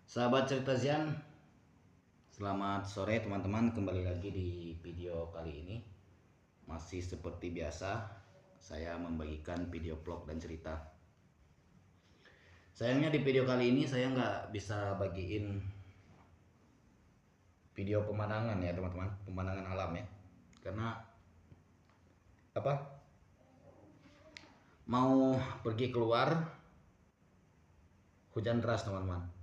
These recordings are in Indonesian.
Sahabat cerita Zian, selamat sore teman-teman. Kembali lagi di video kali ini. Masih seperti biasa, saya membagikan video vlog dan cerita. Sayangnya di video kali ini saya nggak bisa bagiin video pemandangan ya teman-teman, pemandangan alam ya. Karena mau pergi keluar, hujan deras teman-teman.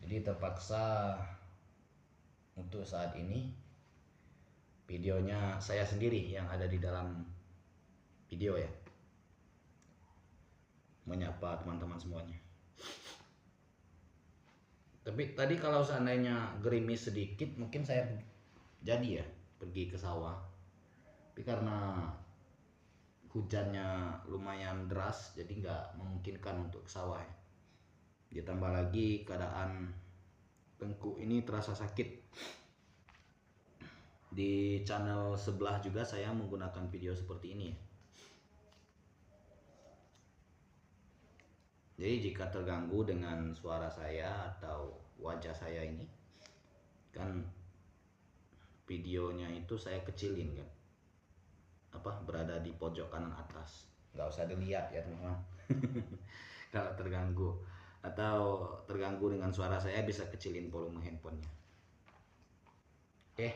Jadi terpaksa untuk saat ini videonya saya sendiri yang ada di dalam video ya, menyapa teman-teman semuanya. Tapi tadi kalau seandainya gerimis sedikit mungkin saya jadi ya pergi ke sawah. Tapi karena hujannya lumayan deras jadi nggak memungkinkan untuk ke sawah ya. Ditambah lagi keadaan tengkuk ini terasa sakit. Di channel sebelah juga saya menggunakan video seperti ini ya. Jadi jika terganggu dengan suara saya atau wajah saya ini, kan videonya itu saya kecilin kan, berada di pojok kanan atas, nggak usah dilihat ya teman-teman. Kalau terganggu dengan suara saya bisa kecilin volume handphonenya. Oke,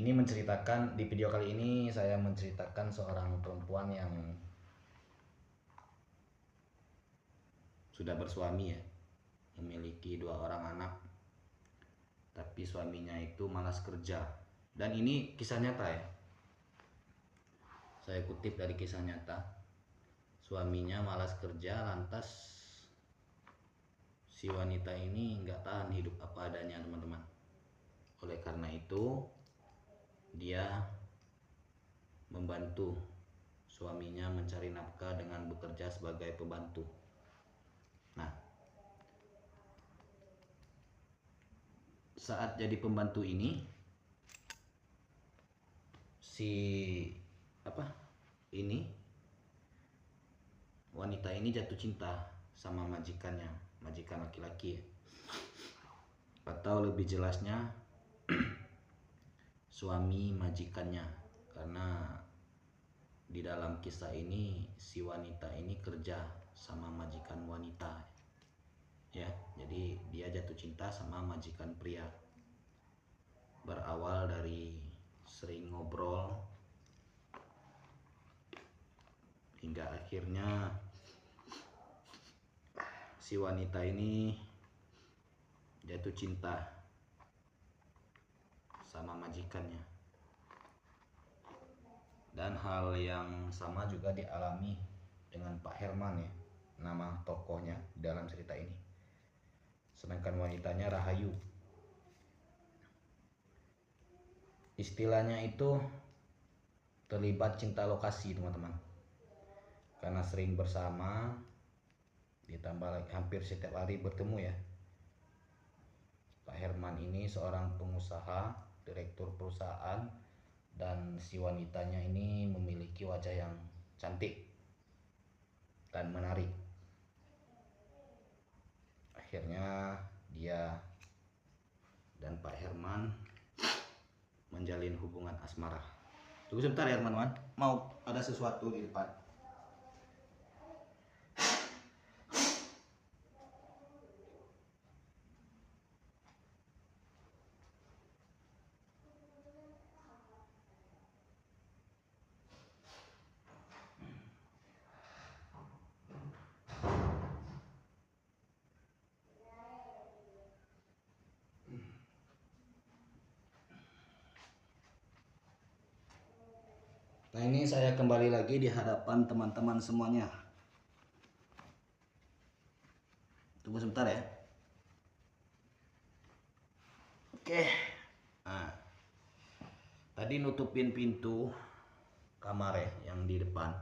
ini menceritakan di video kali ini saya menceritakan seorang perempuan yang sudah bersuami ya, memiliki 2 orang anak, tapi suaminya itu malas kerja. Dan ini kisah nyata ya, saya kutip dari kisah nyata. Suaminya malas kerja, lantas si wanita ini nggak tahan hidup apa adanya teman-teman. Oleh karena itu dia membantu suaminya mencari nafkah dengan bekerja sebagai pembantu. Nah, saat jadi pembantu ini wanita ini jatuh cinta sama majikannya, majikan laki-laki ya. Atau lebih jelasnya suami majikannya, karena di dalam kisah ini si wanita ini kerja sama majikan wanita ya. Jadi dia jatuh cinta sama majikan pria. Berawal dari sering ngobrol hingga akhirnya si wanita ini jatuh cinta sama majikannya. Dan hal yang sama juga dialami dengan Pak Herman ya, nama tokohnya dalam cerita ini. Sedangkan wanitanya Rahayu. Istilahnya itu terlibat cinta lokasi teman-teman. Karena sering bersama, ditambah lagi hampir setiap hari bertemu ya. Pak Herman ini seorang pengusaha, direktur perusahaan, dan si wanitanya ini memiliki wajah yang cantik dan menarik. Akhirnya dia dan Pak Herman menjalin hubungan asmara. Tunggu sebentar ya teman-teman, mau ada sesuatu di depan. Nah, ini saya kembali lagi di hadapan teman-teman semuanya. Tunggu sebentar ya. Oke. Nah, tadi nutupin pintu kamar ya yang di depan.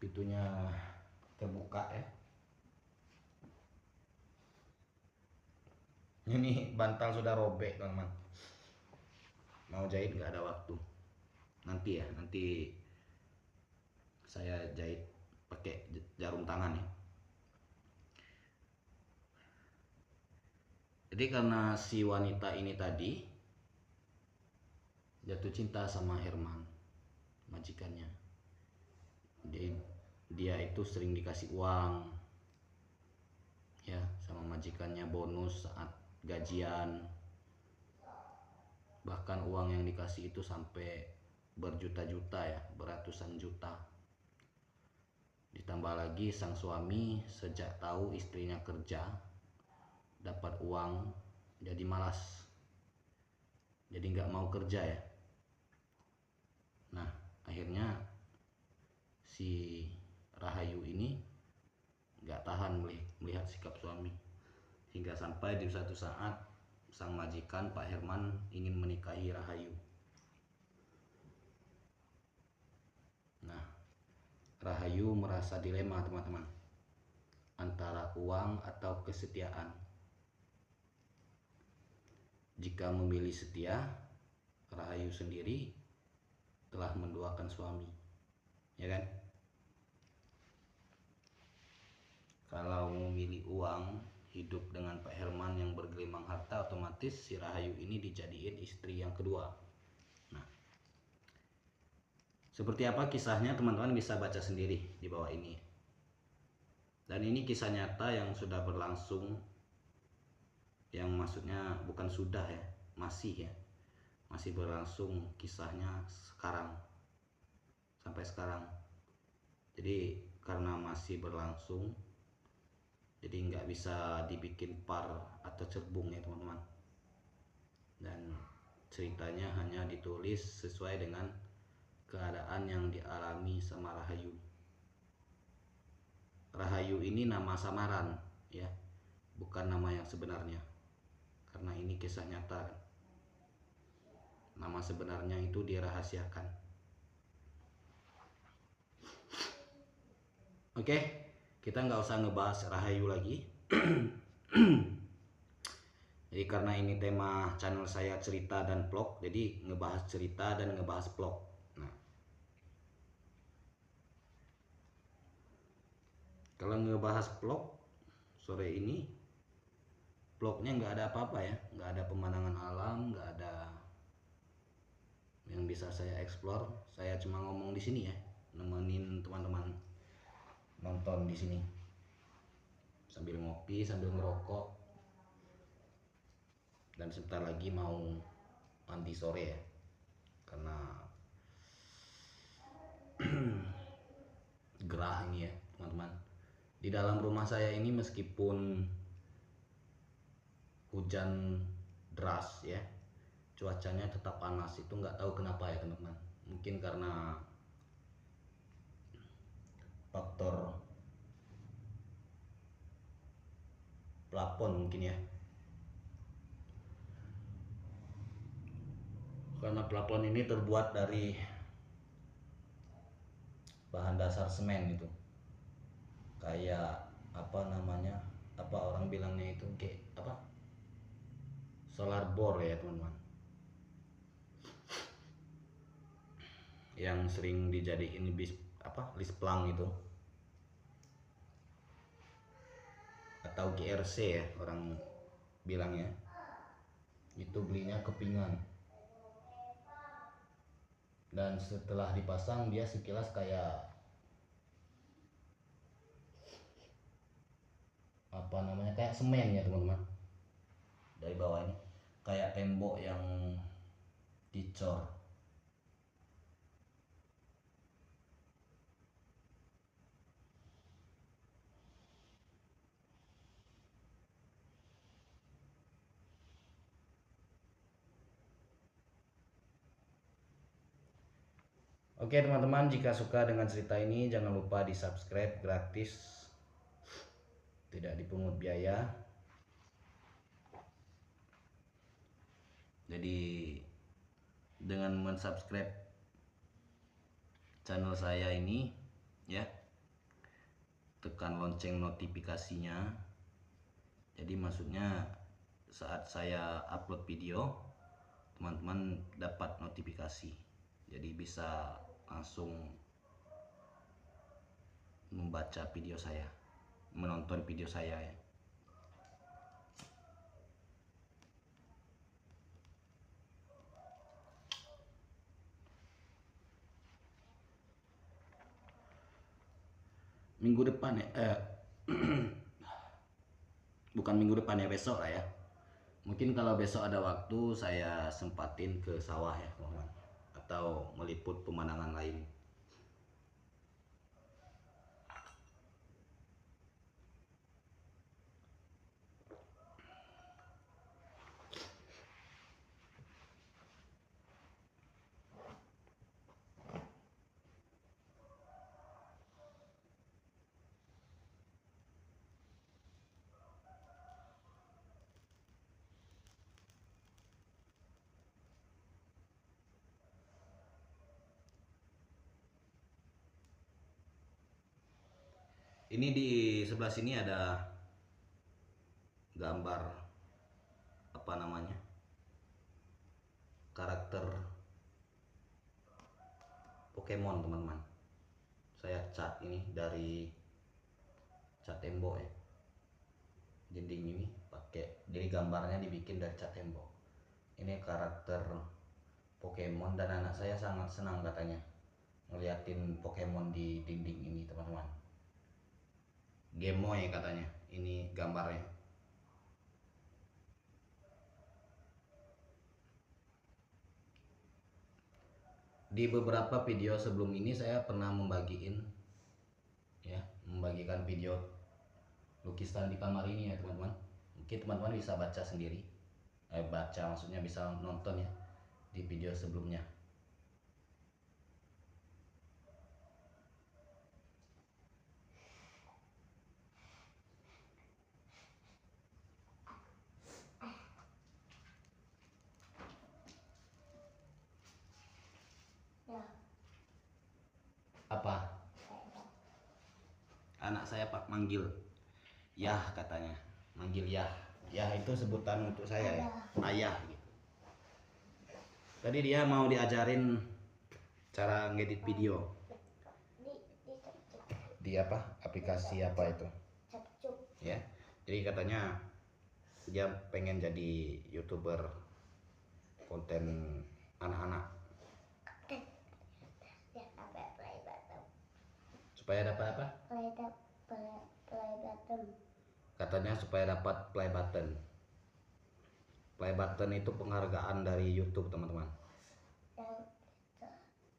Pintunya terbuka ya. Ini bantal sudah robek teman-teman. Mau jahit nggak ada waktu. Nanti saya jahit pakai jarum tangan ya. Jadi karena si wanita ini tadi jatuh cinta sama Herman, majikannya. Dia itu sering dikasih uang ya sama majikannya, bonus saat gajian. Bahkan uang yang dikasih itu sampai berjuta-juta ya, beratusan juta. Ditambah lagi sang suami sejak tahu istrinya kerja dapat uang jadi malas, jadi nggak mau kerja ya. Nah akhirnya si Rahayu ini nggak tahan melihat sikap suami, hingga sampai di suatu saat sang majikan Pak Herman ingin menikahi Rahayu. Nah Rahayu merasa dilema teman-teman, antara uang atau kesetiaan. Jika memilih setia, Rahayu sendiri telah menduakan suami, ya kan? Kalau memilih uang, hidup dengan Pak Herman yang bergelimang harta, otomatis si Rahayu ini dijadiin istri yang kedua. Nah, seperti apa kisahnya teman-teman bisa baca sendiri di bawah ini. Dan ini kisah nyata yang sudah berlangsung, yang maksudnya bukan sudah ya, masih berlangsung kisahnya sekarang, sampai sekarang. Jadi karena masih berlangsung, jadi nggak bisa dibikin par atau cerbung ya teman-teman. Dan ceritanya hanya ditulis sesuai dengan keadaan yang dialami sama Rahayu. Rahayu ini nama samaran ya, bukan nama yang sebenarnya, karena ini kisah nyata. Nama sebenarnya itu dirahasiakan. Oke, kita nggak usah ngebahas Rahayu lagi. Jadi karena ini tema channel saya cerita dan vlog, jadi ngebahas cerita dan ngebahas vlog. Nah, kalau ngebahas vlog sore ini, vlognya nggak ada apa-apa ya, nggak ada pemandangan alam, nggak ada yang bisa saya explore. Saya cuma ngomong di sini ya, nemenin teman-teman nonton di sini sambil ngopi, sambil ngerokok. Dan sebentar lagi mau mandi sore ya, karena gerah ini ya teman-teman. Di dalam rumah saya ini meskipun hujan deras ya, cuacanya tetap panas. Itu nggak tahu kenapa ya teman-teman, mungkin karena faktor plafon mungkin ya, karena plafon ini terbuat dari bahan dasar semen itu, kayak apa namanya, apa orang bilangnya itu kayak apa, solar bore ya teman-teman, yang sering dijadiin list plang itu, atau GRC ya orang bilangnya. Itu belinya kepingan, dan setelah dipasang dia sekilas kayak apa namanya, kayak semen ya teman-teman. Dari bawah ini kayak tembok yang dicor. Oke teman-teman, jika suka dengan cerita ini jangan lupa di subscribe, gratis, tidak dipungut biaya. Jadi dengan mensubscribe channel saya ini ya, tekan lonceng notifikasinya. Jadi maksudnya saat saya upload video, teman-teman dapat notifikasi, jadi bisa langsung membaca video saya, menonton video saya ya. minggu depan ya, bukan minggu depan ya, besok lah ya. Mungkin kalau besok ada waktu saya sempatin ke sawah ya teman-teman, atau meliput pemandangan lain. Ini di sebelah sini ada gambar apa namanya, karakter Pokemon teman-teman. Saya cat ini dari cat tembok ya, dinding ini pakai, jadi gambarnya dibikin dari cat tembok. Ini karakter Pokemon dan anak saya sangat senang katanya ngeliatin Pokemon di dinding ini teman-teman. Gemoy katanya ini gambarnya. Di beberapa video sebelum ini saya pernah membagikan video lukisan di kamar ini ya teman-teman. Mungkin teman-teman bisa baca sendiri, maksudnya bisa nonton ya di video sebelumnya. Apa? Anak saya pak manggil Yah katanya, manggil Yah. Yah itu sebutan untuk saya ya, ayah gitu. Tadi dia mau diajarin cara ngedit video di apa, aplikasi apa itu ya. Jadi katanya dia pengen jadi YouTuber konten anak-anak supaya dapat apa? Play button. Katanya supaya dapat play button. Play button itu penghargaan dari YouTube teman-teman.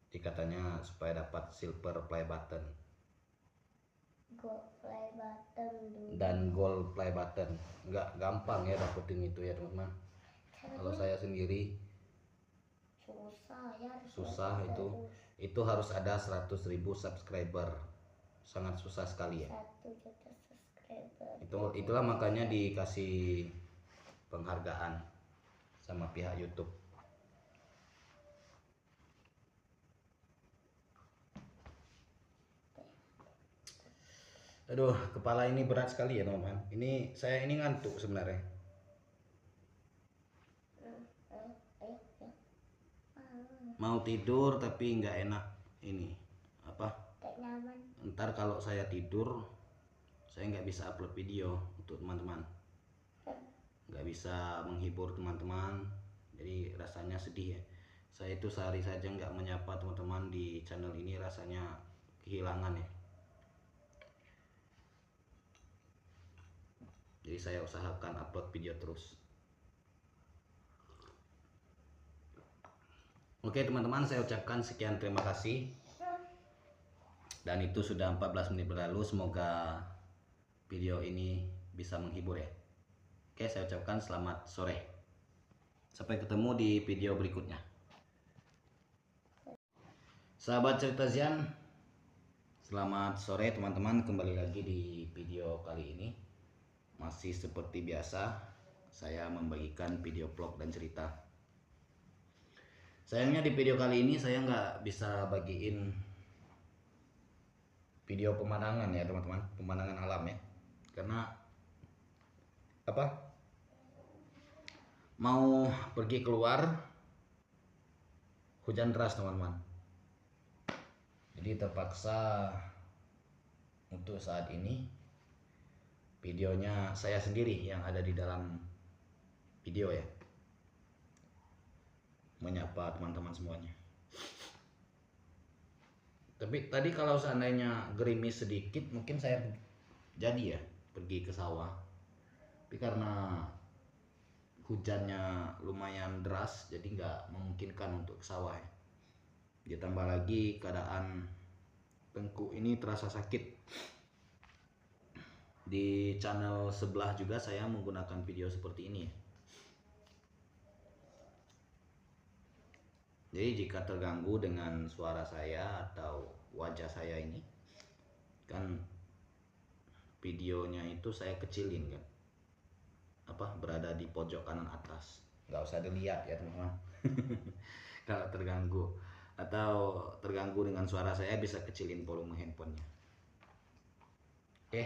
Jadi katanya supaya dapat silver play button, gold play button dan gold play button. Nggak gampang ya dapetin itu ya teman-teman. Kalau saya sendiri susah itu harus ada 100.000 subscriber. Sangat susah sekali ya. 1 juta subscriber. Itulah makanya dikasih penghargaan sama pihak YouTube. Aduh, kepala ini berat sekali ya teman-teman. Saya ini ngantuk sebenarnya. Mau tidur tapi nggak enak ini apa? Ntar kalau saya tidur, saya nggak bisa upload video untuk teman-teman, nggak bisa menghibur teman-teman. Jadi rasanya sedih ya. Saya itu sehari saja nggak menyapa teman-teman di channel ini, rasanya kehilangan ya. Jadi saya usahakan upload video terus. Oke teman-teman, saya ucapkan sekian terima kasih. Dan itu sudah 14 menit berlalu. Semoga video ini bisa menghibur ya. Oke, saya ucapkan selamat sore. Sampai ketemu di video berikutnya. Sahabat Cerita Zian, selamat sore teman-teman. Kembali lagi di video kali ini. Masih seperti biasa, saya membagikan video vlog dan cerita. Sayangnya di video kali ini saya nggak bisa bagiin video pemandangan ya teman-teman, pemandangan alam ya, karena apa, mau pergi keluar hujan deras teman-teman, jadi terpaksa untuk saat ini videonya saya sendiri yang ada di dalam video ya, menyapa teman-teman semuanya. Tapi tadi kalau seandainya gerimis sedikit mungkin saya jadi ya pergi ke sawah. Tapi karena hujannya lumayan deras jadi nggak memungkinkan untuk ke sawah ya. Ditambah lagi keadaan tengkuk ini terasa sakit. Di channel sebelah juga saya menggunakan video seperti ini. Jadi jika terganggu dengan suara saya atau wajah saya ini, kan videonya itu saya kecilin kan, berada di pojok kanan atas, nggak usah dilihat ya teman-teman. Kalau terganggu atau terganggu dengan suara saya bisa kecilin volume handphonenya. Oke,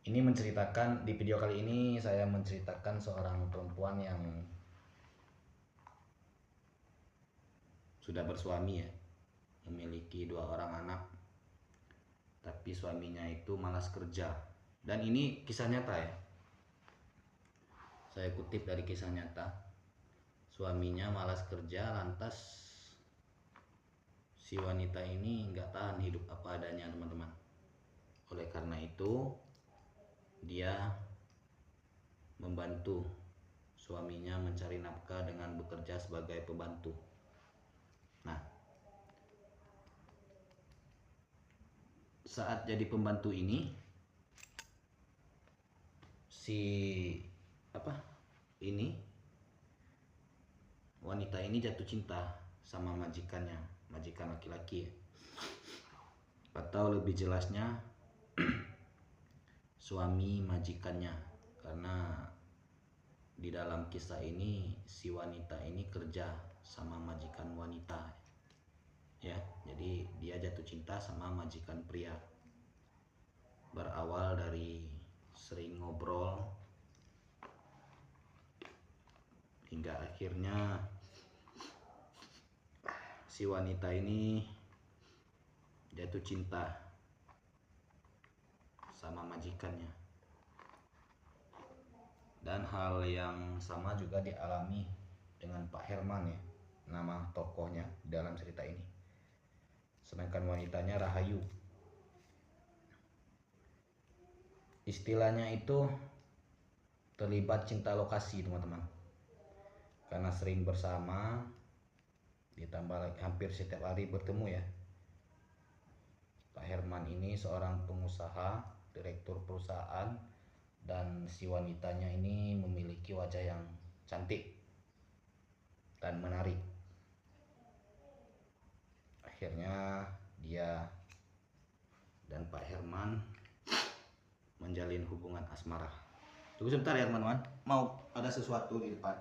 ini menceritakan di video kali ini saya menceritakan seorang perempuan yang sudah bersuami ya, memiliki 2 orang anak, tapi suaminya itu malas kerja. Dan ini kisah nyata ya, saya kutip dari kisah nyata. Suaminya malas kerja, lantas si wanita ini nggak tahan hidup apa adanya teman-teman. Oleh karena itu dia membantu suaminya mencari nafkah dengan bekerja sebagai pembantu. Nah, saat jadi pembantu ini wanita ini jatuh cinta sama majikannya, majikan laki-laki ya. Atau lebih jelasnya suami majikannya, karena di dalam kisah ini si wanita ini kerja sama majikan wanita ya. Jadi dia jatuh cinta sama majikan pria. Berawal dari sering ngobrol hingga akhirnya si wanita ini jatuh cinta sama majikannya. Dan hal yang sama juga dialami dengan Pak Herman ya, nama tokohnya dalam cerita ini. Sedangkan wanitanya Rahayu. Istilahnya itu terlibat cinta lokasi teman-teman, karena sering bersama, ditambah lagi hampir setiap hari bertemu ya. Pak Herman ini seorang pengusaha, direktur perusahaan, dan si wanitanya ini memiliki wajah yang cantik dan menarik. Akhirnya dia dan Pak Herman menjalin hubungan asmara. Tunggu sebentar ya teman-teman, mau ada sesuatu di depan.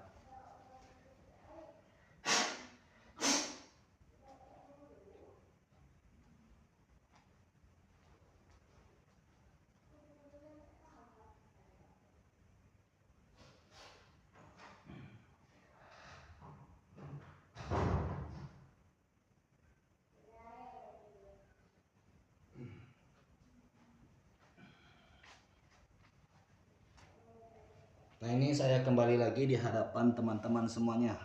Nah, ini saya kembali lagi di hadapan teman-teman semuanya.